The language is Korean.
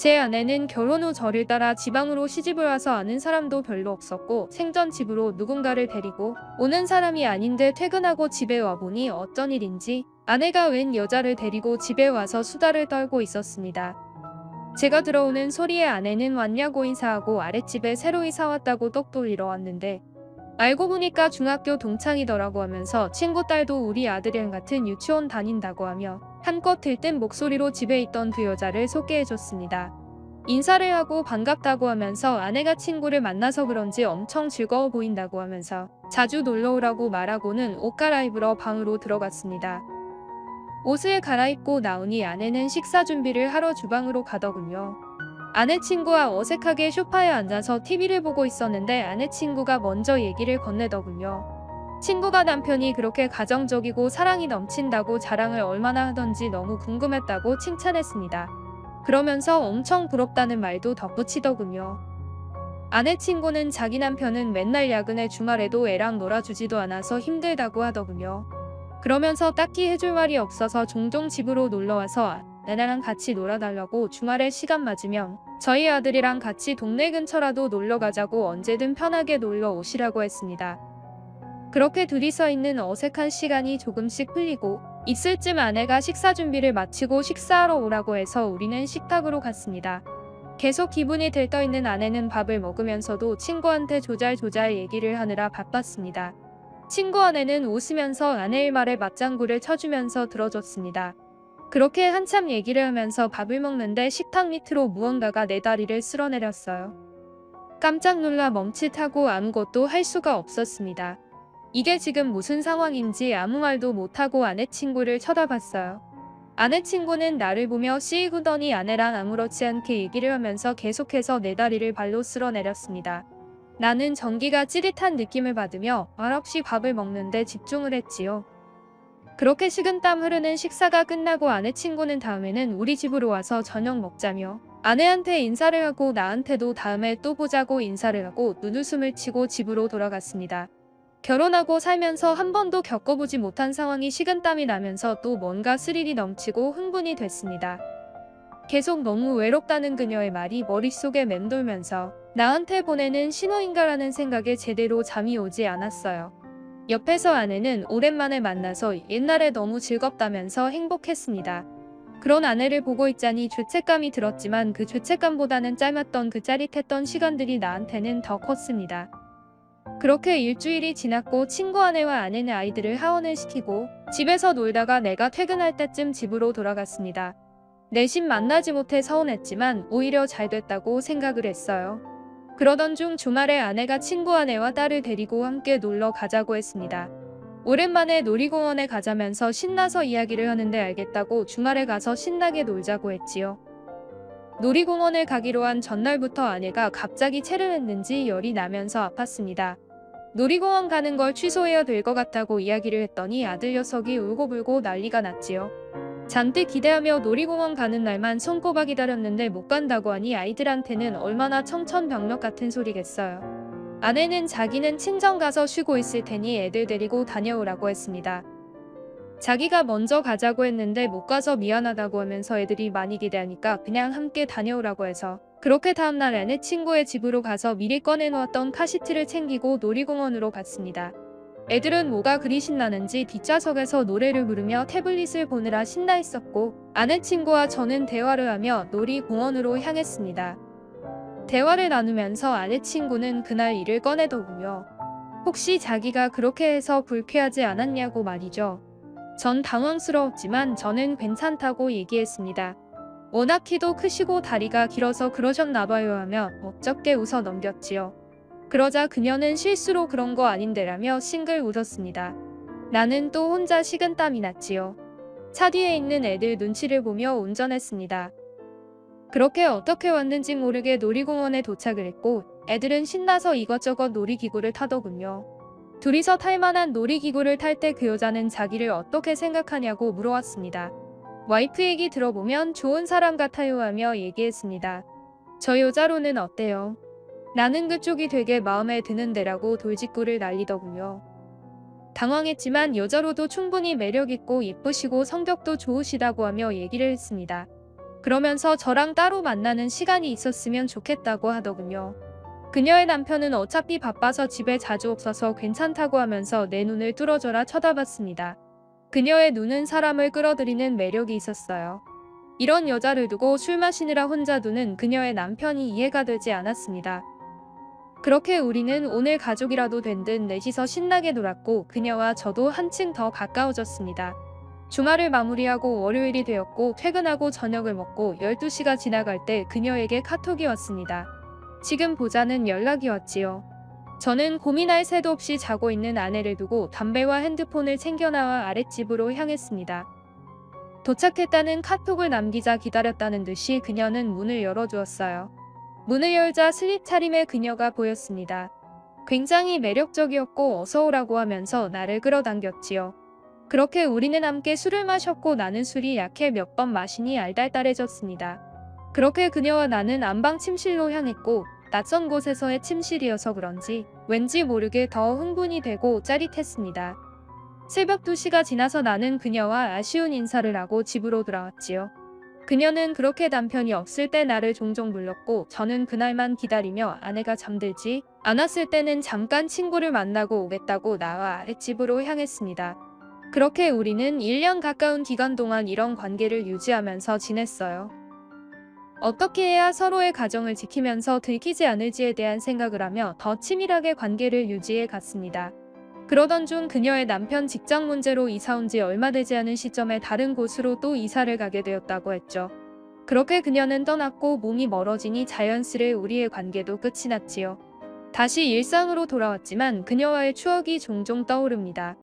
제 아내는 결혼 후 저를 따라 지방으로 시집을 와서 아는 사람도 별로 없었고 생전 집으로 누군가를 데리고 오는 사람이 아닌데 퇴근하고 집에 와보니 어쩐 일인지 아내가 웬 여자를 데리고 집에 와서 수다를 떨고 있었습니다. 제가 들어오는 소리에 아내는 왔냐고 인사하고 아랫집에 새로 이사 왔다고 떡 돌리러 왔는데 알고 보니까 중학교 동창이더라고 하면서 친구 딸도 우리 아들이랑 같은 유치원 다닌다고 하며 한껏 들뜬 목소리로 집에 있던 두 여자를 소개해줬습니다. 인사를 하고 반갑다고 하면서 아내가 친구를 만나서 그런지 엄청 즐거워 보인다고 하면서 자주 놀러오라고 말하고는 옷 갈아입으러 방으로 들어갔습니다. 옷을 갈아입고 나오니 아내는 식사 준비를 하러 주방으로 가더군요. 아내 친구와 어색하게 소파에 앉아서 TV를 보고 있었는데 아내 친구가 먼저 얘기를 건네더군요. 친구가 남편이 그렇게 가정적이고 사랑이 넘친다고 자랑을 얼마나 하던지 너무 궁금했다고 칭찬했습니다. 그러면서 엄청 부럽다는 말도 덧붙이더군요. 아내 친구는 자기 남편은 맨날 야근에 주말에도 애랑 놀아주지도 않아서 힘들다고 하더군요. 그러면서 딱히 해줄 말이 없어서 종종 집으로 놀러와서 아내랑 같이 놀아달라고 주말에 시간 맞으면 저희 아들이랑 같이 동네 근처라도 놀러 가자고 언제든 편하게 놀러 오시라고 했습니다. 그렇게 둘이서 있는 어색한 시간이 조금씩 풀리고 있을 쯤 아내가 식사 준비를 마치고 식사하러 오라고 해서 우리는 식탁으로 갔습니다. 계속 기분이 들떠있는 아내는 밥을 먹으면서도 친구한테 조잘조잘 얘기를 하느라 바빴습니다. 친구 아내는 웃으면서 아내의 말에 맞장구를 쳐주면서 들어줬습니다. 그렇게 한참 얘기를 하면서 밥을 먹는데 식탁 밑으로 무언가가 내 다리를 쓸어내렸어요. 깜짝 놀라 멈칫하고 아무것도 할 수가 없었습니다. 이게 지금 무슨 상황인지 아무 말도 못하고 아내 친구를 쳐다봤어요. 아내 친구는 나를 보며 씨구더니 아내랑 아무렇지 않게 얘기를 하면서 계속해서 내 다리를 발로 쓸어내렸습니다. 나는 전기가 찌릿한 느낌을 받으며 말없이 밥을 먹는데 집중을 했지요. 그렇게 식은땀 흐르는 식사가 끝나고 아내 친구는 다음에는 우리 집으로 와서 저녁 먹자며 아내한테 인사를 하고 나한테도 다음에 또 보자고 인사를 하고 눈웃음을 치고 집으로 돌아갔습니다. 결혼하고 살면서 한 번도 겪어보지 못한 상황이 식은땀이 나면서 또 뭔가 스릴이 넘치고 흥분이 됐습니다. 계속 너무 외롭다는 그녀의 말이 머릿속에 맴돌면서 나한테 보내는 신호인가라는 생각에 제대로 잠이 오지 않았어요. 옆에서 아내는 오랜만에 만나서 옛날에 너무 즐겁다면서 행복했습니다. 그런 아내를 보고 있자니 죄책감이 들었지만 그 죄책감보다는 짧았던 그 짜릿했던 시간들이 나한테는 더 컸습니다. 그렇게 일주일이 지났고 친구 아내와 아내는 아이들을 하원을 시키고 집에서 놀다가 내가 퇴근할 때쯤 집으로 돌아갔습니다. 내심 만나지 못해 서운했지만 오히려 잘 됐다고 생각을 했어요. 그러던 중 주말에 아내가 친구 아내와 딸을 데리고 함께 놀러 가자고 했습니다. 오랜만에 놀이공원에 가자면서 신나서 이야기를 하는데 알겠다고 주말에 가서 신나게 놀자고 했지요. 놀이공원을 가기로 한 전날부터 아내가 갑자기 체를 했는지 열이 나면서 아팠습니다. 놀이공원 가는 걸 취소해야 될 것 같다고 이야기를 했더니 아들 녀석이 울고불고 난리가 났지요. 잔뜩 기대하며 놀이공원 가는 날만 손꼽아 기다렸는데 못 간다고 하니 아이들한테는 얼마나 청천벽력 같은 소리겠어요. 아내는 자기는 친정 가서 쉬고 있을 테니 애들 데리고 다녀오라고 했습니다. 자기가 먼저 가자고 했는데 못 가서 미안하다고 하면서 애들이 많이 기대하니까 그냥 함께 다녀오라고 해서 그렇게 다음날 아내 친구의 집으로 가서 미리 꺼내놓았던 카시트를 챙기고 놀이공원으로 갔습니다. 애들은 뭐가 그리 신나는지 뒷좌석에서 노래를 부르며 태블릿을 보느라 신나 있었고 아내 친구와 저는 대화를 하며 놀이공원으로 향했습니다. 대화를 나누면서 아내 친구는 그날 일을 꺼내더군요. 혹시 자기가 그렇게 해서 불쾌하지 않았냐고 말이죠. 전 당황스러웠지만 저는 괜찮다고 얘기했습니다. 워낙 키도 크시고 다리가 길어서 그러셨나봐요 하며 어쩍게 웃어 넘겼지요. 그러자 그녀는 실수로 그런 거 아닌데라며 싱글 웃었습니다. 나는 또 혼자 식은땀이 났지요. 차 뒤에 있는 애들 눈치를 보며 운전했습니다. 그렇게 어떻게 왔는지 모르게 놀이공원에 도착을 했고 애들은 신나서 이것저것 놀이기구를 타더군요. 둘이서 탈 만한 놀이기구를 탈 때 그 여자는 자기를 어떻게 생각하냐고 물어왔습니다. 와이프 얘기 들어보면 좋은 사람 같아요 하며 얘기했습니다. 저 여자로는 어때요? 나는 그쪽이 되게 마음에 드는데라고 돌직구를 날리더군요. 당황했지만 여자로도 충분히 매력있고 예쁘시고 성격도 좋으시다고 하며 얘기를 했습니다. 그러면서 저랑 따로 만나는 시간이 있었으면 좋겠다고 하더군요. 그녀의 남편은 어차피 바빠서 집에 자주 없어서 괜찮다고 하면서 내 눈을 뚫어져라 쳐다봤습니다. 그녀의 눈은 사람을 끌어들이는 매력이 있었어요. 이런 여자를 두고 술 마시느라 혼자 두는 그녀의 남편이 이해가 되지 않았습니다. 그렇게 우리는 오늘 가족이라도 된 듯 넷이서 신나게 놀았고 그녀와 저도 한층 더 가까워졌습니다. 주말을 마무리하고 월요일이 되었고 퇴근하고 저녁을 먹고 12시가 지나갈 때 그녀에게 카톡이 왔습니다. 지금 보자는 연락이 왔지요. 저는 고민할 새도 없이 자고 있는 아내를 두고 담배와 핸드폰을 챙겨 나와 아랫집으로 향했습니다. 도착했다는 카톡을 남기자 기다렸다는 듯이 그녀는 문을 열어주었어요. 문을 열자 슬립 차림의 그녀가 보였습니다. 굉장히 매력적이었고 어서오라고 하면서 나를 끌어당겼지요. 그렇게 우리는 함께 술을 마셨고 나는 술이 약해 몇 번 마시니 알달달해졌습니다. 그렇게 그녀와 나는 안방 침실로 향했고 낯선 곳에서의 침실이어서 그런지 왠지 모르게 더 흥분이 되고 짜릿했습니다. 새벽 2시가 지나서 나는 그녀와 아쉬운 인사를 하고 집으로 돌아왔지요. 그녀는 그렇게 남편이 없을 때 나를 종종 불렀고 저는 그날만 기다리며 아내가 잠들지 않았을 때는 잠깐 친구를 만나고 오겠다고 나와 아랫집으로 향했습니다. 그렇게 우리는 1년 가까운 기간 동안 이런 관계를 유지하면서 지냈어요. 어떻게 해야 서로의 가정을 지키면서 들키지 않을지에 대한 생각을 하며 더 치밀하게 관계를 유지해 갔습니다. 그러던 중 그녀의 남편 직장 문제로 이사 온 지 얼마 되지 않은 시점에 다른 곳으로 또 이사를 가게 되었다고 했죠. 그렇게 그녀는 떠났고 몸이 멀어지니 자연스레 우리의 관계도 끝이 났지요. 다시 일상으로 돌아왔지만 그녀와의 추억이 종종 떠오릅니다.